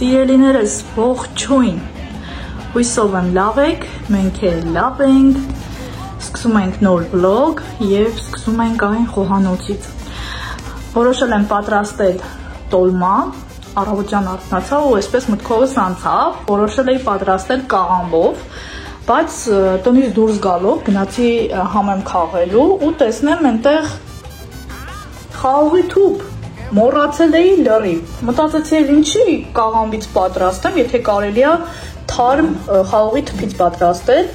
Սիրելիներս, ողջույն, հույսով եմ լավ եք, մենք էլ լավ ենք, սկսում ենք նոր վլոգ և սկսում ենք այն խոհանոցից։ Որոշել եմ պատրաստել տոլմա, առավոտյան արթնացա ու այսպես մտքովս անցավ, որոշել էի պատրաստել կաղամբով, բայց տնից դուրս գալով գնացի համեմ քաղելու ու տեսնեմ այնտեղ խաղողի թուփ, մոռացել էի լրիվ, մտածեցի ինչի կաղամբից պատրաստեմ, եթե կարելի է թարմ խաղողի թփից պատրաստել,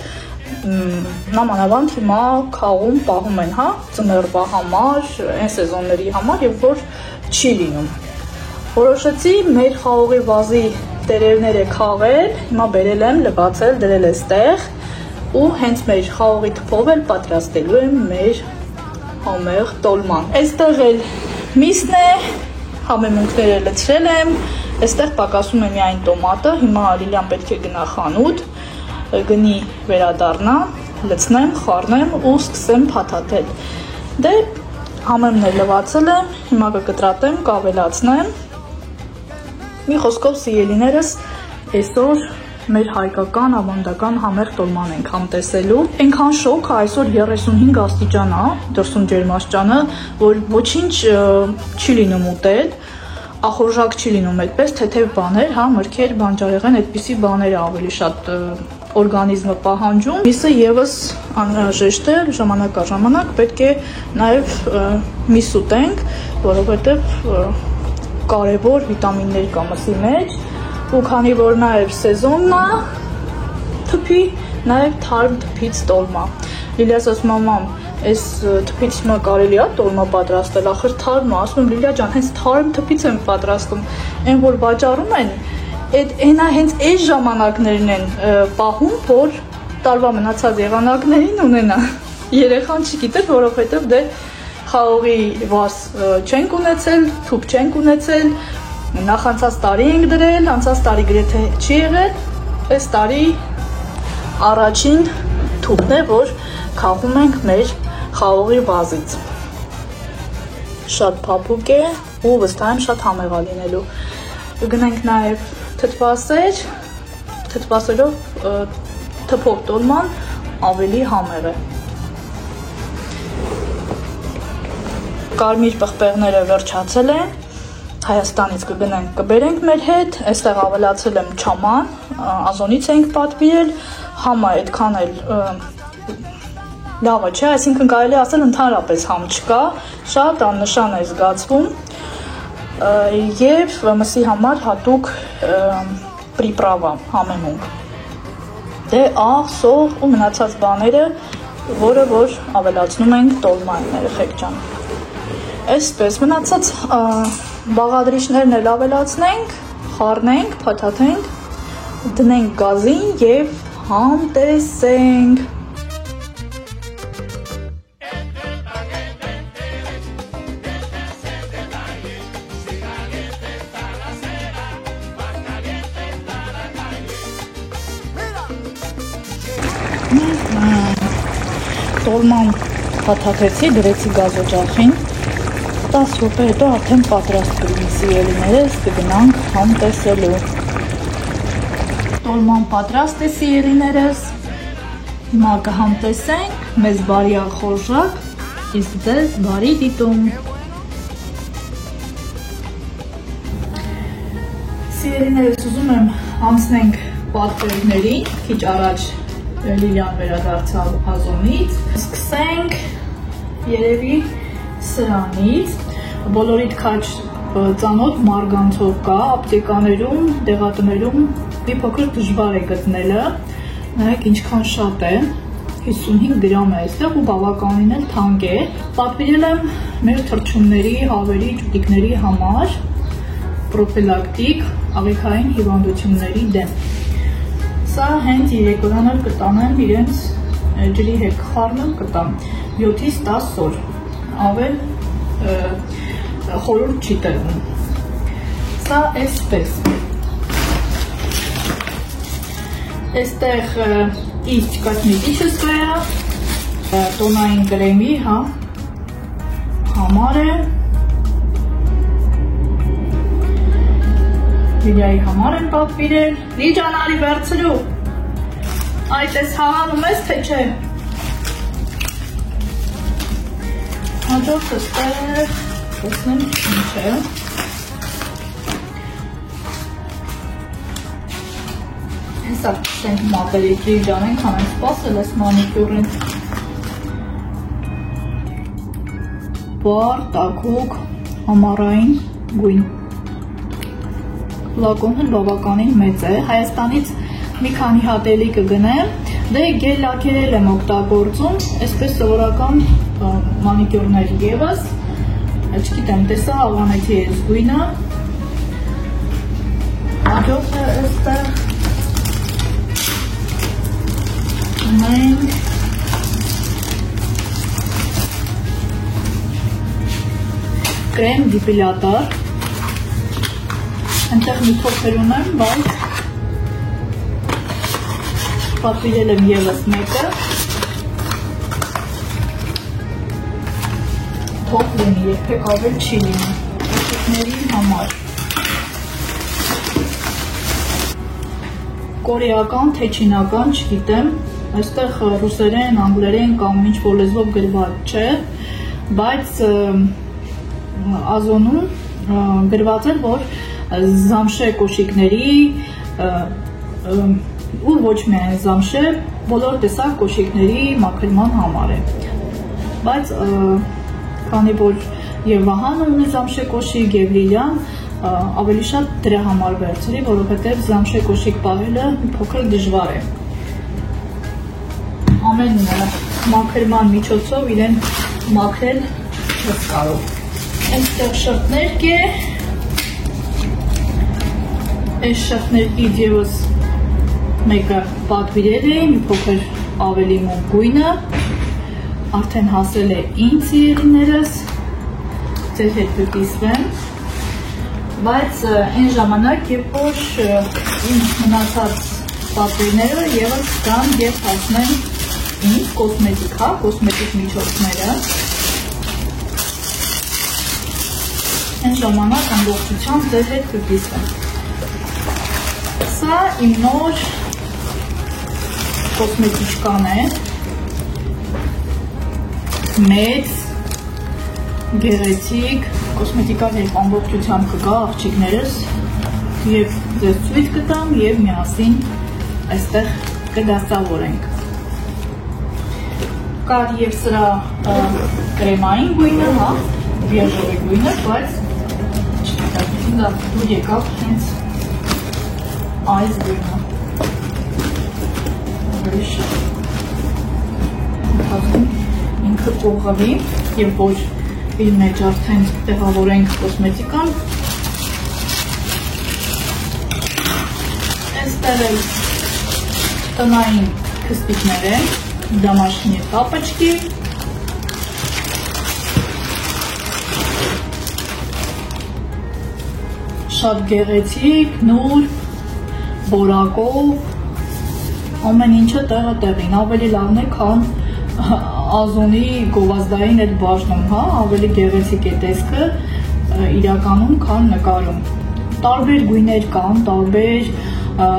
նամանավանդ հիմա քաղում պահում են, ծներվա համար, այն սեզոնների համար, երբ որ չի լինում։ Որոշեցի մեր խաղողի վազի տերևները քաղել, հիմա բերել եմ, լվացել, դրել էստեղ ու հենց մեր խաղողի թփով էլ պատրաստելու եմ մեր համեղ տոլման։ Այստեղ էլ միսն է, համեմունքները լցրել եմ, այստեղ պակասում է միայն տոմատը, հիմա Լիլիան պետք է գնա խանութ, գնի վերադառնա, լցնեմ, խառնեմ ու սկսեմ փաթաթել։ Դե համեմն էլ լվացել եմ, հիմա կկտրատեմ, կավելացնեմ։ Մի խոսքով սիրելիներս, այսօր մեր հայկական ավանդական համեղ տոլման ենք համտեսելու։ Այնքան շոգ է, այսօր 35 աստիճան է, դրսում ջերմաստիճանը, որ ոչինչ չի լինում ուտել, ախորժակ չի լինում այդպես, թեթև բաներ, մրգեր, բանջարեղեն, այդպիսի բաները ավելի շատ օրգանիզմը պահանջում։ Միսը եւս անհրաժեշտ է, ժամանակ առ ժամանակ պետք է նաեւ միս ուտենք, որովհետեւ կարևոր վիտամիններ կա մսի մեջ, ու քանի որ նաև սեզոնն է թփի, նաև թարմ թփից տոլմա։ Լիլիաս ասում է մամ, այս թփից հիմա կարելի է տոլմա պատրաստել, ախր թարմ է, ասում եմ Լիլիա ջան, հենց թարմ թփից եմ պատրաստում, այն որ վաճառում են, այնա հենց այս ժամանակներն են պահում, որ տարվա մնացած եղանակներին ունենա։ Երեխան չգիտեր, որովհետև դե խաղողի վազ չենք ունեցել, թուփ չենք ունեցել, նախանցած տարի ենք դրել, անցած տարի գրեթե չի եղել, այս տարի առաջին թուփն է, որ քաղում ենք մեր խաղողի վազից։ Շատ փափուկ է ու վստահ եմ շատ համեղ է լինելու։ Գնենք նաև թթվասեր, թթվասերով թփով տոլման ավելի համեղ է։ Կարմիր պղպեղները վերջացել են, Հայաստանից կգնենք, կբերենք մեր հետ, այստեղ ավելացել եմ չաման, ազոնից ենք պատվիրել, համը այդքան էլ լավը չէ, այսինքն կարելի ասել ընդհանրապես համ չկա, շատ աննշան է զգացվում և մսի համար հատուկ պրիպրավա, համեմունք։ Դե աղ, սող ու մնացած բաները, որը որ ավելացնում ենք տոլման, երեխեք ջան։ Այսպես մնացած բաղադրիչներն էլ ավելացնենք, խառնենք, փաթաթենք, դնենք գազին և համտեսենք։ Տոլման փաթաթեցի, դրեցի գազօջախին, 10 րոպե հետո արդեն պատրաստ կլինի սիրելիներս, կգնանք համտեսելու։ Տոլման պատրաստ է սիրելիներս, հիմա կհամտեսենք, մեզ բարի ախորժակ, իսկ ձեզ բարի դիտում։ Սիրելիներս, ուզում եմ անցնենք պատվերներին, քիչ առաջ Լիլիան վերադարձավ ազոնից, սկսենք երևի սրանից, բոլորիդ քաչ ծանոթ մարգանցով կա, ապտեկաներում, դեղատներում մի փոքր դժվար է գտնելը, նայեք ինչքան շատ է, 55 գրամ է այստեղ ու բավականին էլ թանկ է, պատվիրել եմ մեր թռչունների, հավերի, ճուտիկների համար, պրոֆիլակտիկ, աղիքային հիվանդությունների դեմ։ Սա հենց երեկոյան էլ կտանեմ իրենց ջրի հետ խառնել կտամ 7-ից 10 օր, ավել խորուրդ չի տրվում։ Սա այսպես։ Այստեղ իսկ կոսմետическая, տոնային կրեմի, համար է, Լիլիայի համար եմ պատվիրել։ Լիջան, արի վերցրու։ Այդ ես հավանում ես, թե չէ։ Հաջորդ ստեղ տեսնեմ ինչ է։ Հեսա կսենք մատերիքի Լիջանենք, անենք սպասել ես մանիկյուրին։ Բար, տաքուկ, ամառային գույն։ Ֆլակոնը բավականին մեծ է, Հայաստանից մի քանի հատ էլի կգնեմ, դե գել լաքերել եմ օգտագործում, այսպես սովորական մանիկյուրներ ևս, չգիտեմ, տեսա աղանեցի ես գույնը, հաջորդը այստեղ ունենք կրեմ դիպիլատար, այնտեղ մի փոքր ունեմ, բայց պատվիրել եմ ևս մեկը, թող լինի, երբեք ավել չի լինի, աշիկների համար, կորեական, թե չինական, չգիտեմ, այստեղ ռուսերեն, անգլերեն կամ ինչ-որ լեզվով գրված չէ, բայց Ազոնում գրված էր, որ զամշե կոշիկների ու ոչ միայն զամշե, բոլոր տեսակ կոշիկների մաքրման համար է, բայց քանի որ և Վահանը ունի զամշե կոշիկ և Լիլիան ավելի շատ դրա համար վերցրի, որովհետև զամշե կոշիկ պահելը փոքր դժվար է, ամեն մաքրման միջոցով իրեն մաքրել ես կարող, այստեղ շրտներկ է, այս շրտներկից ևս մեկը պատվիրել է, մի փոքր ավելի մոտ գույնը, արդեն հասել է ինձ սիրելիներս, ձեր հետ կկիսվեմ, բայց այն ժամանակ, երբ որ իմ մնացած պատվիրները ևս կան և հասնեն ինձ կոսմետիկ, կոսմետիկ միջոցները, այն ժամանակ ամբողջությամբ ձեր հետ կկիսվեմ։ Սա իմ նոր կոսմետիչկան է, մեծ, գեղեցիկ, կոսմետիկան երբ ամբողջությամբ կգա աղջիկներս և ձեզ ցույց կտամ և միասին այստեղ կդասավորենք։ Կար և սրա կրեմային գույնը, բիաժովի գույնը, բայց չգիտեմ, դուր եկավ հենց այս գույնը։ Ինքը կողովի և որ իր մեջ արդեն տեղավորենք կոսմետիկան, այստեղ էլ տնային քստիկներ են, դամաշնի տապաչկի, շատ գեղեցիկ, նուրբ, բորակով, ամեն ինչը տեղը տեղին, ավելի լավն է, քան Ազոնի գովազդային այդ բաժնում, ավելի գեղեցիկ է տեսքը իրականում, քան նկարում։ Տարբեր գույներ կան, տարբեր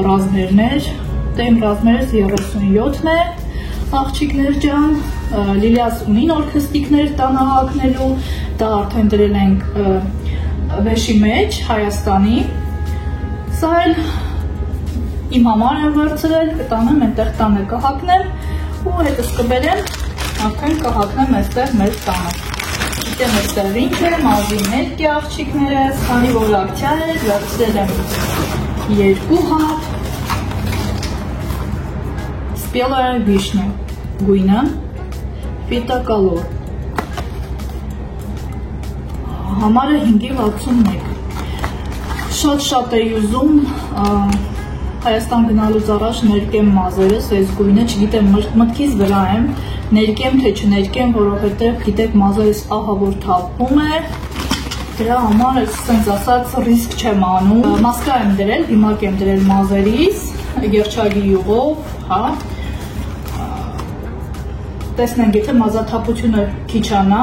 ռազմերներ, իմ ռազմերս 37-ն է, աղջիկներ ջան, Լիլիաս ունի նոր քստիկներ տանը հագնելու, դա արդեն դրել ենք վեշի մեջ, Հայաստանի, սա էլ իմ համար եմ վերցրել, կտանեմ այնտեղ տանը կհագնեմ ու հետս կբերեմ, արդեն կհագնեմ այստեղ մեր տանը։ Գիտեմ այստեղ ինչ է, մազի ներկի աղջիկներս, քանի որ ակցիա է, վերցրել եմ 2 հատ, Spelaya Vishnu գույնը, Fitacalor, համարը 5.61, շատ էի ուզում Հայաստան գնալուց առաջ ներկեմ մազերս, այս գույնը, չգիտեմ մտքից վրա եմ, ներկեմ թե չներկեմ, որովհետև գիտեք մազերս ահա որ թափվում է, դրա համար այսպես ասած ռիսկ չեմ անում, մասկա եմ դրել, դիմակ եմ դրել մազերիս, երջագի յուղով, տեսնենք եթե մազաթափությունը քիչանա,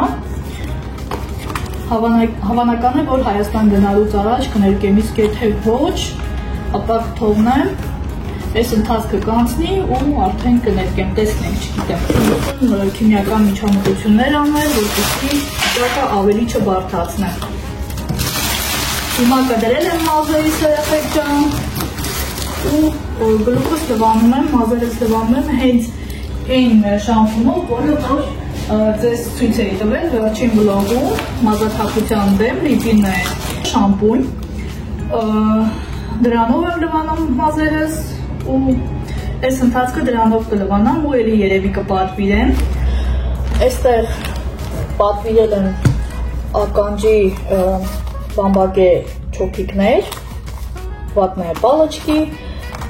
Հավանական է, որ Հայաստան գնալուց առաջ կներկեմ, իսկ եթե ոչ, ապա կթողնեմ, այս ընթացքը կանցնի ու արդեն կներկեմ, տեսնենք, չգիտեմ, քիմիական միջամտություններ անել, որպեսզի վիճակը ավելի չբարդացնեմ։ Հիմա կդրել եմ մազերից երեխեք ջան ու գլուխս լվանում եմ, մազերս լվանում եմ հենց այն շամպունով, որը ձեզ ցույց էի տվել վերջին վլոգում, մազաթափության դեմ լիպին է շամպուն, դրանով եմ լվանում մազերս ու այս ընթացքը դրանով կլվանամ ու էլի երևի կպատվիրեմ, այստեղ պատվիրել եմ ականջի բամբակե չոփիկներ, վատնե պալաչկի,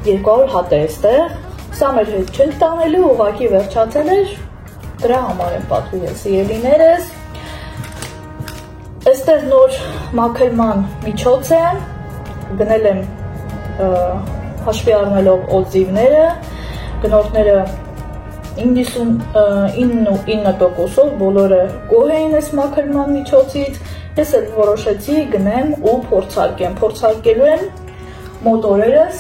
200 հատ է այստեղ, սա մեր հետ չենք տանելու, ուղղակի վերջացել էր, դրա համար եմ պատվիրել սիրելիներս, այստեղ նոր մաքրման միջոց է, գնել եմ հաշվի առնելով օձիվները, գնորդները 99%-ով բոլորը գոհ էին այս մաքրման միջոցից, ես էլ որոշեցի գնեմ ու փորձարկեմ, փորձարկելու եմ մոտ օրերս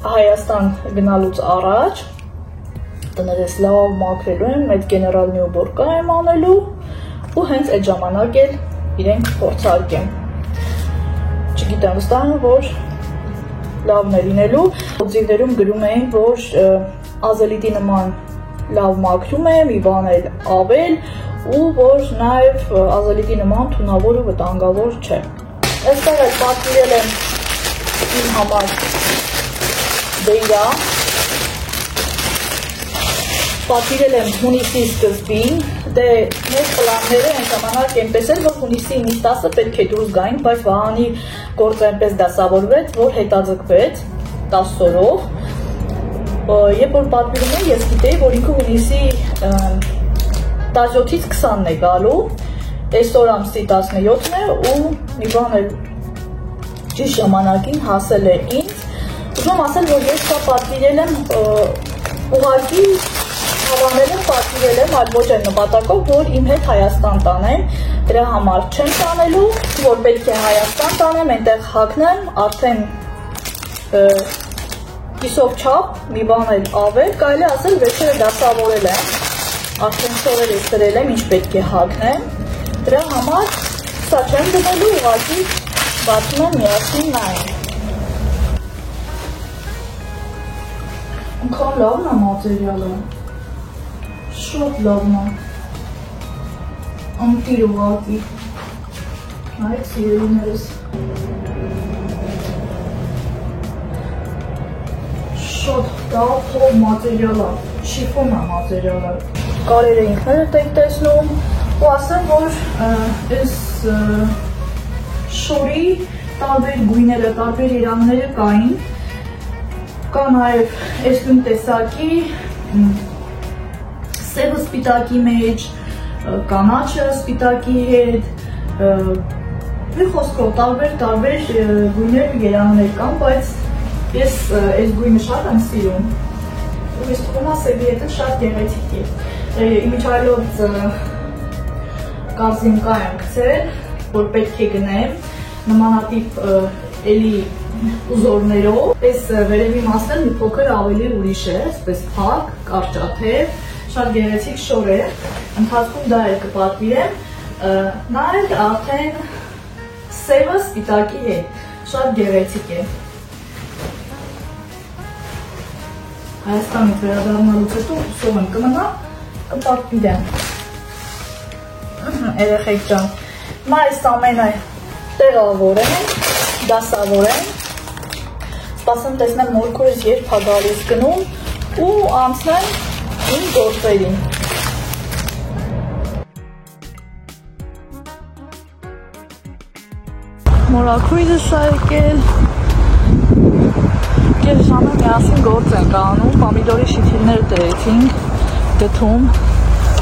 Հայաստան գնալուց առաջ, տներս լավ մաքրելու եմ, այդ գեներալ նյուբորկա եմ անելու ու հենց այդ ժամանակ էլ իրենք փորձարկեմ, չգիտեմ վստահ եմ, որ լավն է լինելու, օձիվներում գրում էին, որ ազելիտի նման լավ մաքրում է, մի բան էլ ավել ու որ նաև ազելիտի նման թունավոր ու վտանգավոր չէ։ Այստեղ էլ պատվիրել եմ իմ համար դեյրա, պատվիրել եմ հունիսի սկզբին, դե մեր պլանները այն ժամանակ այնպես էր, որ հունիսի 9-10-ը պետք է դուրս գային, բայց Վահանի գործը այնպես դասավորվեց, որ հետաձգվեց 10 օրով, երբ որ պատվիրում եմ, ես գիտեի, որ ինքը հունիսի 17-ից 20-ն է գալու, այսօր ամսի 17-ն է ու մի բան էլ ճիշտ ժամանակին հասել է ինձ, ուզում ասել, որ ես սա պատվիրել եմ ուղղակի հավանել եմ, պատվիրել եմ, այլ ոչ այն նպատակով, որ իմ հետ Հայաստան տանեմ, դրա համար չեմ տանելու, որ պետք է Հայաստան տանեմ, այնտեղ հագնեմ, արդեն կիսով չափ, մի բան էլ ավել, կարելի ասել վերջերը դասավորել եմ, արդեն շորերս դրել եմ, ինչ պետք է հագնեմ, դրա համար սա չեմ դնելու, ուղղակի բացում եմ միասին նայեմ։ Ընքան լավն է մատերիալը, շատ լավն է, անկիր ուղղակի, նայեք սիրելիներս, շատ դափով մատերիալ է, շիֆոն է մատերիալը, կարերը ինքներդ եք տեսնում ու ասեմ, որ այս շորի տարբեր գույները, տարբեր իրանները կային, կա նաև այս նույն տեսակի, սևը սպիտակի մեջ, կանաչը սպիտակի հետ, մի խոսքով տարբեր գույներ ու երաններ կան, բայց ես այս գույնը շատ եմ սիրում ու ես թվում է սևի հետը շատ գեղեցիկ է, իմիջայլոց կազինկա եմ գցել, որ պետք է գնեմ, նմանատիպ էլի ուզորներով, այս վերևի մասն էլ մի փոքր ավելի ուրիշ է, այսպես փակ, կարճաթև, շատ գեղեցիկ շոր է, ընթացքում դա էլ կպատվիրեմ, նա էլ արդեն սևը սպիտակի հետ, շատ գեղեցիկ է։ Հայաստանից վերադառնալուց հետո հուսով եմ կմնա, կպատվիրեմ։ Երեխեք ջան, հիմա այս ամենը տեղավորեմ, դասավորեմ, սպասեմ տեսնեմ մորքուրս երբ է գալիս գնում ու անցնեմ իմ գործերին։ Մորաքույրս է եկել, կես ժամը միասին գործ ենք անում, պամիդորի շիթիլներ դրեցինք, գթում,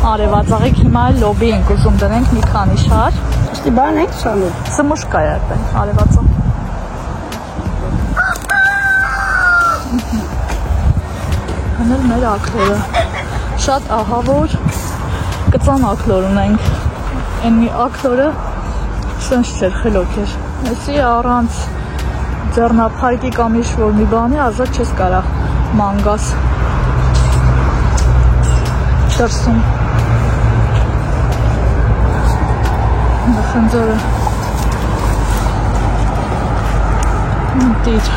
արևածաղիկ հիմա էլ լոբի ենք ուզում դնենք մի քանի շար։ Ըստի բան եք սալում։ Սմուշկա է արդեն, արևածաղ։ Հնել մեր ակլորը, շատ ահավոր կծան ակլոր ունենք, են մի ակլորը Սենց չէր, խելոք էր։ Էսի առանց ձեռնափայտի կամ ինչ-որ մի բանի ազատ չես կարող մանգաս դրսում։ Խնձորը դիր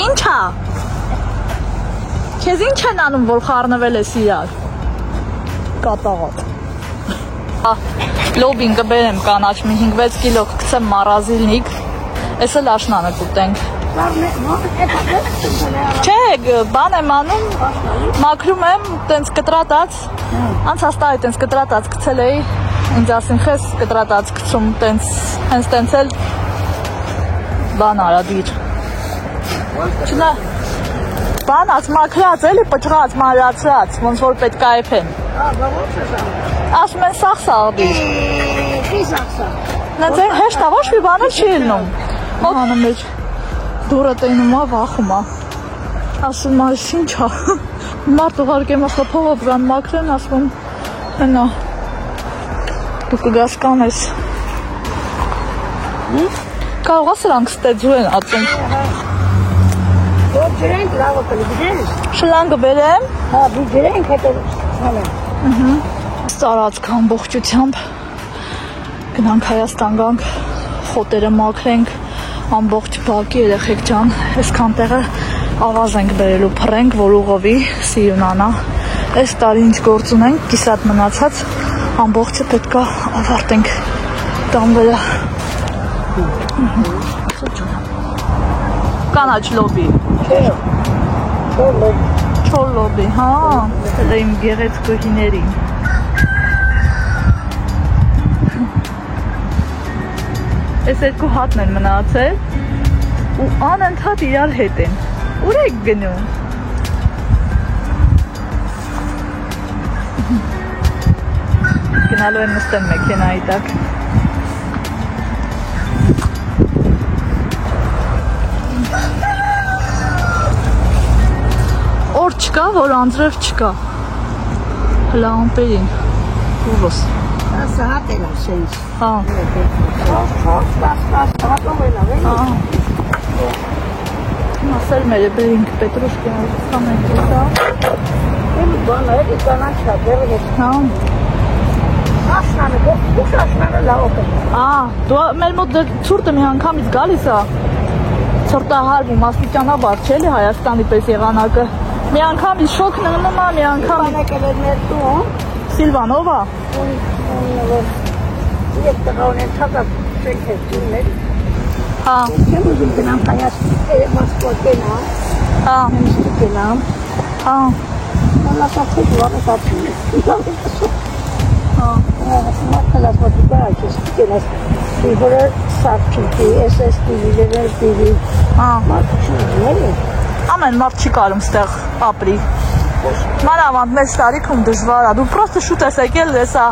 Ինչա Քեզ ինչ են անում, որ խառնվել ես իրար կատաղատ լոբին կբերեմ կանաչ մի 5-6 կիլո կգցեմ մարազիլնիկ ես էլ աշնանը կուտենք չէ բան եմ անում մաքրում եմ տենց կտրատած անցած տարի տենց կտրատած գցել էի ինձ ասին խես կտրատած գցում տենց հենց տենց էլ բան արա դիր չնա բանած մաքրած էլի պճղած մանրացրած ոնց որ պետք է եփեն ասում են սաղ դիր նենց են հեշտ է ոչ մի բան էլ չի ելնում անը մեջ դուրը տենում է վախում է ասում է ինչ է մարդ ուղարկեմ խփով բան մաքրեն ասում հնա դու կգաս կանես կարող է սրանք ստեծու են ածում ջրենք լավը կլգդես շլանգը բերեմ հա դու ջրենք հետո հանեմ Ստարածք ամբողջությամբ գնանք Հայաստան գանք խոտերը մաքրենք ամբողջ բակի երեխեք ջան այսքան տեղը ավազ ենք բերելու փռենք որ ուղովի սիրունանա այս տարի ինչ գործ ունենք կիսատ մնացած ամբողջը պետքա ավարտենք տանվերը կանաչ լոբի չոր լոբի հա դա իմ գեղեցկու հիներին Այս երկու հատն են մնացել ու անընդհատ իրար հետ են ուր եք գնում գնալու եմ նստեմ մեքենայի տակ օր չկա որ անձրև չկա հլա ամպերին ուղոս Սահատ էլ ասենց հա ասել մեր բերինք պետրուշկի անցանենք դա եմ բանը էլի կանաչ է դեռ հա Աշնանը դուք աշնանը լավ է դու մեր մոտ ցուրտը մի անգամից գալիս է ցուրտահարվում աստիճանաբար չէ՞ էլի Հայաստանի պես եղանակը մի անգամից շոկ ննում է մի անգամ Սիլվանովա Ես տղաուն եմ թակապ չենք հետում էր Հա Չեմ ուզում գնամ Հայաստան Մոսկվա կենամ Հա Մինսկի կենամ Հա Մալասապետ վարս ապում Հա Մալասապետ վարս կենաս Իվորը սարքիքի, SSTV, LLTV Հա Մարդ չունի էլի Ամեն մարդ չի կարում ստեղ ապրի Մանավանդ մեծ տարիքում դժվար է, դու պրոստը շուտ ես եկել եսա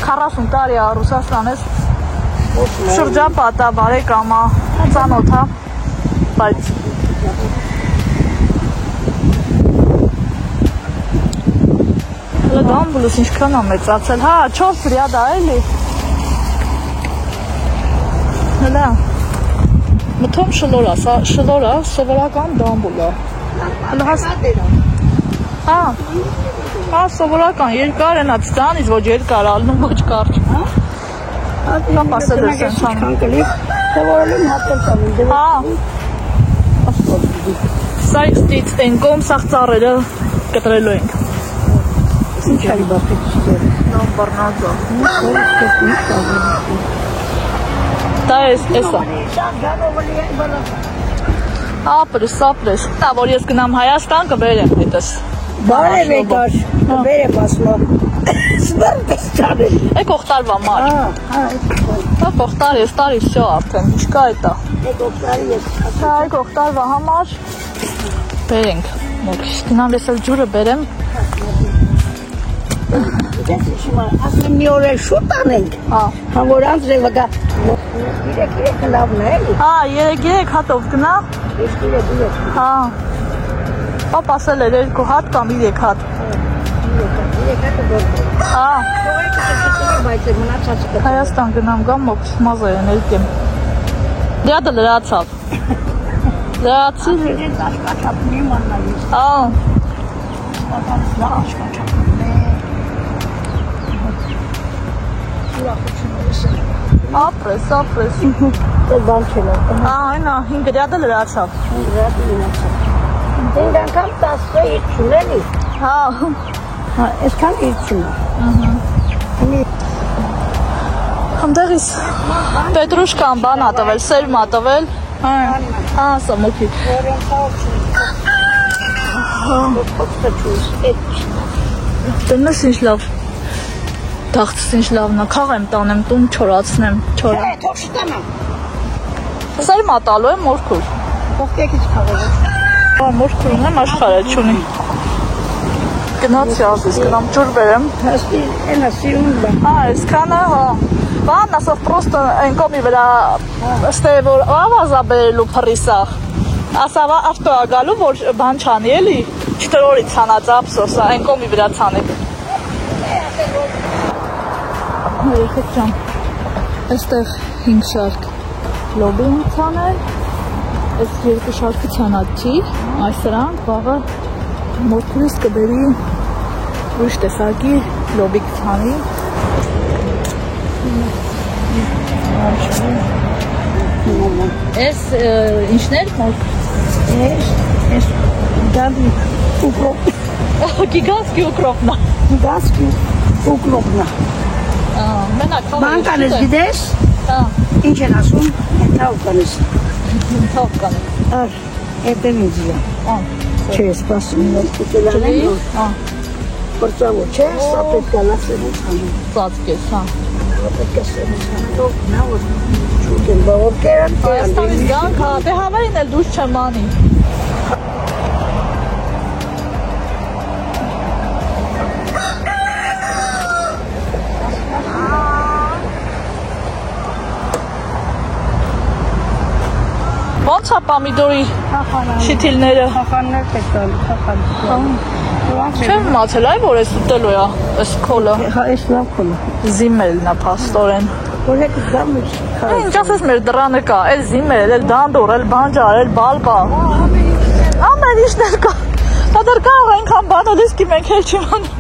40 տարի է Ռուսաստան ես շրջապատա, բարեկամա, ծանոթա, բայց հլը դամբուլուս ինչքան է մեծացել, հա, 4 ռյադա էլի հլը մթոմ շլորա, սովորական դամբուլ է հլը Հա, սովորական, երկար են ատստանից, ոչ երկար, ալնում ոչ կարջ Հա, պասել ես են չան Սովորելին հատել կամին Հա Սա իստից տենկոմ սաղ ծարերը կտրելու ենք Ինչ արի բախիտ չկեր Նավ բարնազա Դա ես է Ապրես Դա որ ես գնամ Հայաստան կբերեմ հետս Բարև եկար, բերեմ ասմա, սպարպես ճանել Եկ ողտարվա մար Եկ ողտար ես տարի վսյո արդեն, ինչկա էտա Եկ ողտարվա համար Բերենք, գնամ ես էլ ջուրը բերեմ Ասում մի օր էլ շուտ անենք, համ որ անձրևը գա 3 լավն է էլի Հա, 3 հատով գնա Հա Պապ ասել էր 2 հատ կամ 3 հատ 3 հատը գործ Հա այդ մնացածը կա։ Հայաստան գնամ գամ մոք մազերն ելկեմ։ Դյադը լրացավ։ Լրացի։ Ես աշխատապնի մանալիս։ Աշխատապնի։ Ապրես։ Դե բան չեմ։ Այնա 5 դյադը լրացավ։ Դեն անգամ 10 չունելի։ Հա, այսքան իջնում։ Հանդերից Պետրուշկան բան ա տվել, սերմ ա տվել։ Հա, սամոքի։ Տնես ինչ լավ։ Դաղցս ինչ լավն ա, քաղեմ տանեմ, տուն չորացնեմ, չորեմ։ Թող շտանա։ Սերմ ա տալու եմ մորքուր։ Ողջակից քաղել։ Մորքուրն եմ աշխարհը չունի։ Գնացի ասես, գնամ ջուր բերեմ։ Հաստի, էնա սիրուն բան։ Այսքանը, հա։ Բան ասավ պրոստը այն կոմի վրա ստե որ ավազա բերելու փռիսախ։ Ասավ ավտո ա գալու որ բան չանի էլի, չտրորի ցանած ափսոսա, այն կոմի վրա ցանեք։ Երեխեք ջան, այստեղ 5 շարք լոբի են ցանել, այս 2 շարքը ցանած չի, այս սրանք վաղը մորքուրիս կբերի ուրիշ տեսակի լոբի կցանի։ Ես ինչներ մորք։ Ես դալի ուկրոպ։ Գիգանսկի ուկրոպնա։ Գասկի ուկրոպնա։ Մենակ խաղ։ Բանկանես գիտես։ Հա, Ինչ են ասում։ Թավկանես։ թավկան։ Էպեմիզիա։ Չէ, սպասում ես կտելանեմ։ Պրծավո, չէ, սա պետք է լասերուց հանում։ Ծածկես, հա։ Պետք է սերուց հանում։ Նա որ չուկ են բավով կերան։ Հայաստանից գանք, հա, դե հավերին էլ դուս չեմ անի։ Ոնց է պամիդորի շիթիլները։ Խախաններ պետք է խախան։ Չեմ մացել, այ որ ես ուտելու է, այս քոլը։ Հա, ես լավ քոլը։ Զիմելն է փաստորեն։ Որ եք զամուց։ Ինչ ասես մեր դրանը կա, էլ զիմել, էլ դանդոր, էլ բանջար, էլ բալկա։ Ամեն ինչներ կա։ Դա դեռ կարող այնքան բան ալիս կի մենք էլ չիմանում։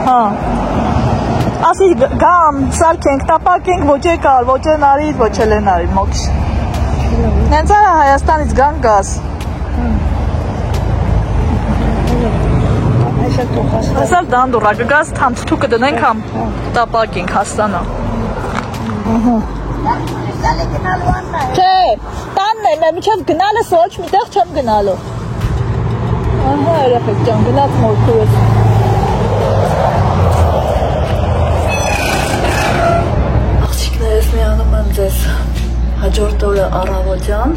Հա։ Ասի գամ, սարքենք, տապակենք, ոչ եկալ, ոչ են արի, ոչ էլ են արի, մոքշ։ Նենց արա Հայաստանից գան գազ։ Այսալ դանդուրա կգազ թամ թուկը դնենք համ տապակենք հաստանա։ Չէ, տանն եմ, միչև գնալս ոչ միտեղ չեմ գնալու։ Ահա երեխեք ջան, գնաց մորքուրս։ Աղջիկներս միանում եմ ձեզ հաջորդ օրը առավոտյան,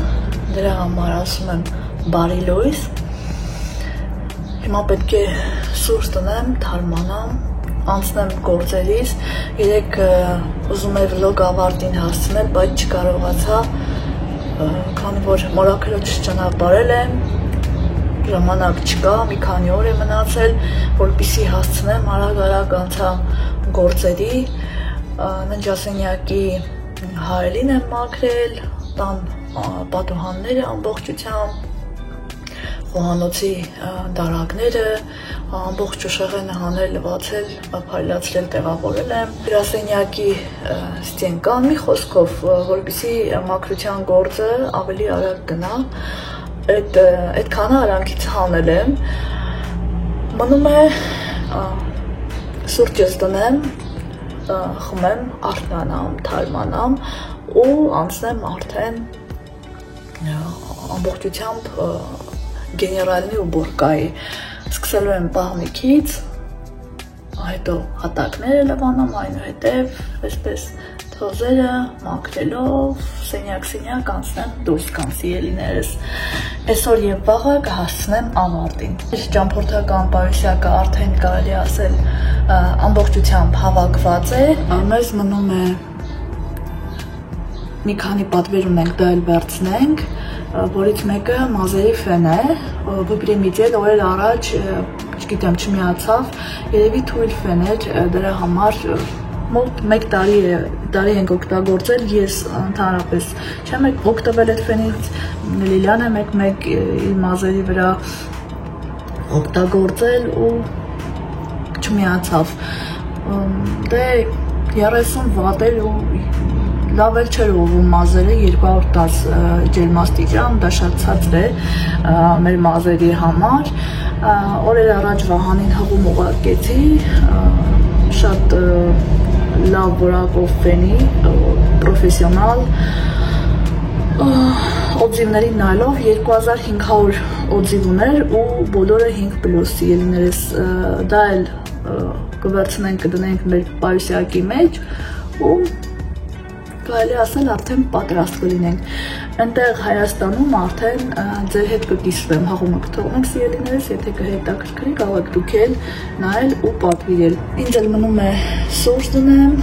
դրա համար ասում եմ բարի լույս։ Հիմա պետք է սուրճ տնեմ, թարմանամ, անցնեմ գործերից, երեք ուզում էր վլոգ ավարտին հասցնել, բայց չկարողացա, քանի որ մորաքրոջս ճանապարհել եմ, ժամանակ չկա, մի քանի օր է մնացել, որպեսզի հասցնեմ, արագ անցա գործերի, ննջասենյակի հայելին եմ մաքրել, տան պատուհանները ամբողջությամբ, խոհանոցի դարակները, ամբողջ ուշեղենը հանել, լվացել, փայլացրել, տեղավորել եմ։ Գրասենյակի ստենկան մի խոսքով, որպեսզի մաքրության գործը ավելի արագ գնա, այդքանը արանքից հանել եմ։ Մնում է սուրճս դնեմ, խմեմ, արթնանամ, թարմանամ ու անցնեմ արդեն ամբողջությամբ գեներալնի ու բուրկայի սկսելու եմ պահնիկից, հետո հատակները լվանամ, այնուհետև այսպես թոզերը մաքրելով սենյակ անցնեմ դուրս գամ սիրելիներս։ Այսօր եւ վաղը կհասցնեմ ավարտին։ Ճամփորդական պարուսյակը արդեն կարելի ասել ամբողջությամբ հավաքված է։ Մեզ մնում է մի քանի պատվեր ունենք, դա էլ վերցնենք, որից մեկը մազերի ֆեն է, վիպրիմիդիել օրեր առաջ չգիտեմ, չմիացավ, երևի թույլ ֆեն էր, դրա համար մոտ 1 տարի ենք օգտագործել, ես ընդհանրապես չեմ օգտվել այդ ֆենից, Լիլիանը մեկ իր մազերի վրա օգտագործել ու չմիացավ, դե 30 վատ էր ու լավ էլ չէր ուղղում մազերը, 210 ջերմաստիճան, դա շատ ցածր է մեր մազերի համար, օրեր առաջ Վահանին հղում ուղարկեցի, շատ լավ որակով ֆենի, պրոֆեսիոնալ, օձիվներին նայելով 2500 օձիվ ուներ ու բոլորը 5+, ելիներս դա էլ կվերցնենք, կդնենք մեր պարուսյակի մեջ ու կարելի ասել արդեն պատրաստ կլինենք, այնտեղ Հայաստանում արդեն ձեր հետ կկիսվեմ, հաղումը կթողնենք սիրելիներս, եթե կհետաքրքրի կարող եք դուք էլ նայել ու պատվիրել, ինձ էլ մնում է սուրճ դնեմ,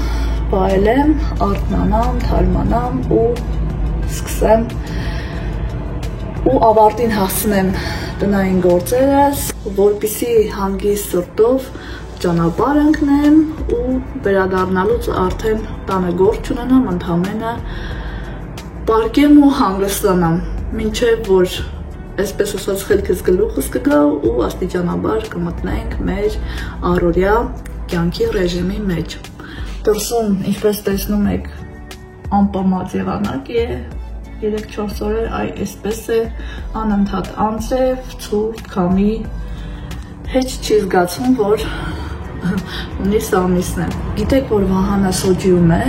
վայելեմ, արթնանամ, թարմանամ ու սկսեմ ու ավարտին հասցնեմ տնային գործերս, որպեսզի հանգիստ սրտով ճանապարհ ընկնեմ ու վերադառնալուց արդեն տանը գործ չունենամ, ընդամենը պարկեմ ու հանգստանամ, մինչև որ այսպես ասած խելքս գլուխս կգա ու աստիճանաբար կմտնենք մեր առօրյա կյանքի ռեժիմի մեջ։ Դրսում, ինչպես տեսնում եք, անպամած եղանակ է, 3-4 օրեր այսպես է, անընդհատ անձրև, ցուրտ, քամի, հեչ չի զգացում, որ ունի սամիսն է։ Գիտեք, որ Վահանը սոջիում է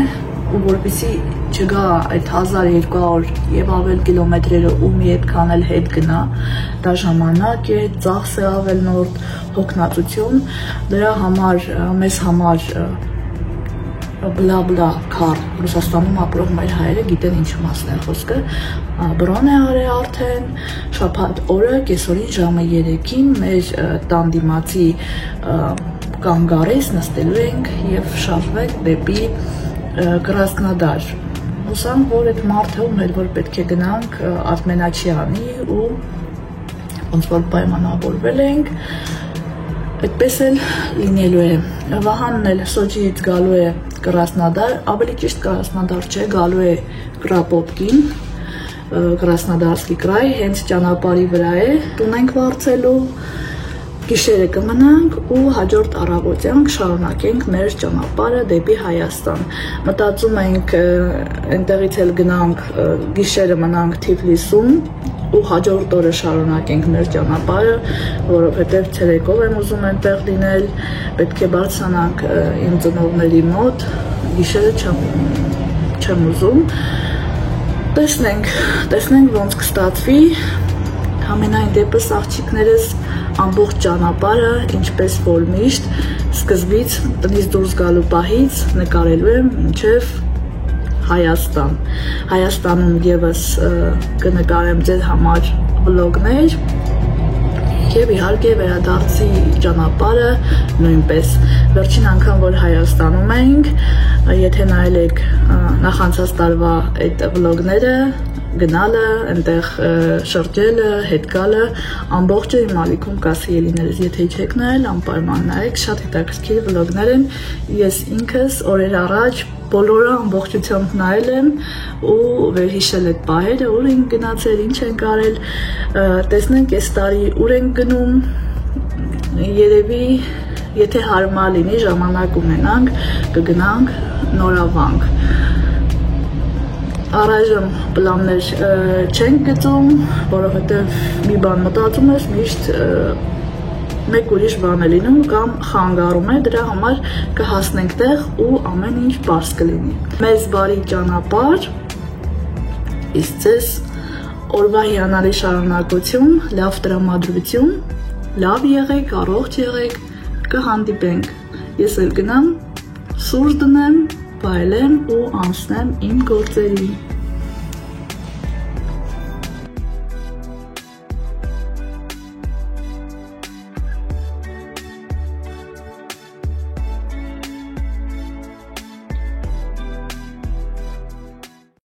ու որպեսզի չգա այդ 1200 եւ ավել կիլոմետրերը ու մի այդքան էլ հետ գնա, դա ժամանակ է, ծախս է ավելնորդ, հոգնածություն, դրա համար մեզ համար բլա քար Ռուսաստանում ապրող մեր հայերը գիտեն ինչ մասն է խոսքը, բրոն է արել արդեն, շաբաթ օրը կեսօրին ժամը 3-ին մեր տան դիմացի կանգարես նստելու ենք եւ շարժվենք դեպի Կրասնոդար։ Հուսանք, որ այդ մարդը ում էլ որ պետք է գնանք Արմենաչյանի ու ոնց որ պայմանավորվել ենք, այդպես էլ լինելու է։ Վահանն էլ Սոջիից գալու է Կրասնոդար, ավելի ճիշտ Կրասնոդար չէ, գալու է Կրապոտկին, Կրասնոդարսկի կրայ, հենց ճանապարհի վրա է, տուն ենք վարձելու, գիշերը կմնանք ու հաջորդ առավոտյան կշարունակենք մեր ճանապարհը դեպի Հայաստան։ Մտածում ենք այնտեղից էլ գնանք, գիշերը մնանք Թիֆլիսում ու հաջորդ օրը շարունակենք մեր ճանապարհը, որովհետև ցերեկով եմ ուզում այնտեղ լինել, պետք է բարձրանանք իմ ծնողների մոտ, գիշերը չեմ ուզում։ Տեսնենք ոնց կստացվի, ամենայն դեպս աղջիկներս ամբողջ ճանապարհը, ինչպես որ միշտ, սկզբից տնից դուրս գալու պահից նկարելու եմ մինչև Հայաստան։ Հայաստանում եւս կնկարեմ ձեր համար վլոգներ եւ իհարկե վերադարձի ճանապարհը նույնպես։ Վերջին անգամ որ Հայաստանում էինք, եթե նայել եք նախանցած տարվա այդ վլոգները, գնալը, այնտեղ շրջելը, հետ գալը, ամբողջը իմ ալիքում կասի ելիներս, եթե չեք նայել, անպայման նայեք, շատ հետաքրքիր վլոգներ են, ես ինքս օրեր առաջ բոլորը ամբողջությամբ նայել եմ ու վերհիշել այդ պահերը, ուր ենք գնացել, ինչ ենք արել, տեսնենք այս տարի ուր ենք գնում, երևի եթե հարմար լինի, ժամանակ ունենանք, կգնանք նորավանք։ Առայժմ պլաններ չենք գծում, որովհետև մի բան մտածում ես, միշտ մեկ ուրիշ բան է լինում կամ խանգարում է, դրա համար կհասնենք տեղ ու ամեն ինչ բաց կլինի։ Մեզ բարի ճանապարհ, իսկ ձեզ օրվա հիանալի շարունակություն, լավ տրամադրություն, լավ եղեք, առողջ եղեք, կհանդիպենք։ Ես էլ գնամ, սուրճ դնեմ, վայելեմ ու անցնեմ իմ գործերին։